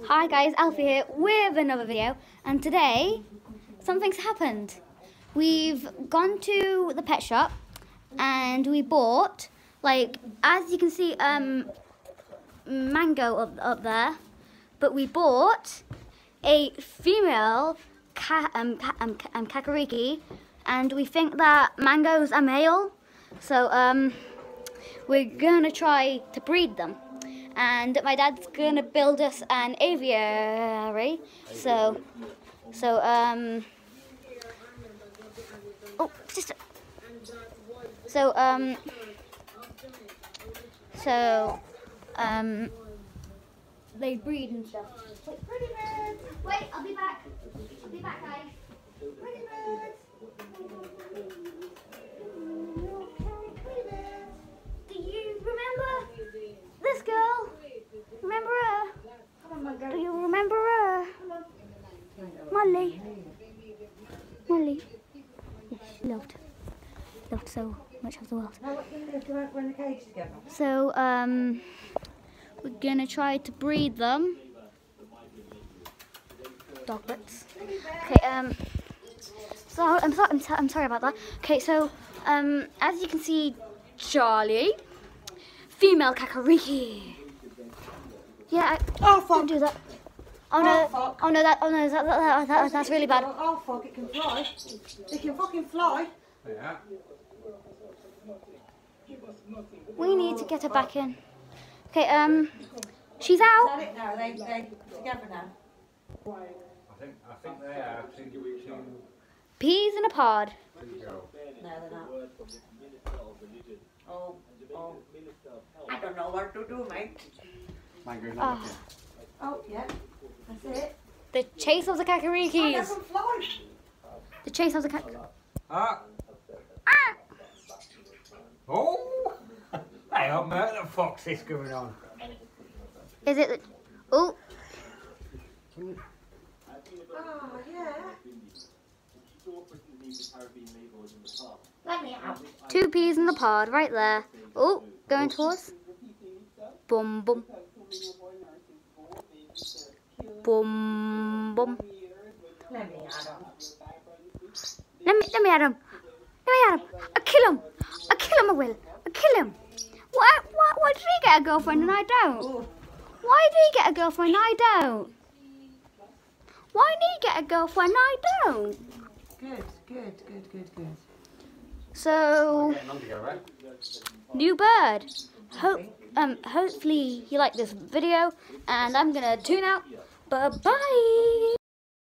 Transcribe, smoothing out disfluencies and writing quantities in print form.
Hi guys, Alfie here with another video, and today something's happened. We've gone to the pet shop and we bought, like, as you can see, mango up there, but we bought a female kakariki, and we think that mango's a male, so we're gonna try to breed them. And my dad's gonna build us an aviary. So they breed and stuff. Wait, pretty birds. Wait, I'll be back. I'll be back, guys. Pretty birds. Do you remember this girl? Remember her? Do you remember her? Molly. Molly. Yes, she loved so much of the world. So, we're gonna try to breed them. Doglets. Okay, so I'm sorry about that. Okay, so, as you can see, Charlie, female kakariki. Yeah, don't do that. Oh no, that's really bad. Oh fuck, it can fly. It can fucking fly. Yeah. We need to get her back in. Okay, she's out. Is that it now? Are they together now? I think they are two Peas in a pod. girls. No, they're not. Oh. I don't know what to do, mate. Mango's not looking. Oh, yeah. That's it. The chase of the I kakarikis. can fly. The chase of the Ah! Oh! Hey, I'm out the fox is going on. Is it? Oh, Oh, yeah. Let me out. 2 peas in the pod, right there. Oh, going towards. Boom, boom. Boom, boom. Let me out. Let me at him. Let me at him. I kill him. I kill him, I will. I kill him. Why did he get a girlfriend and I don't? Ooh. Why did he get a girlfriend and I don't? Why did he get a girlfriend and I don't? Good. So, Getting on together, right? new bird. Hopefully you like this video, and I'm gonna tune out. Bye bye.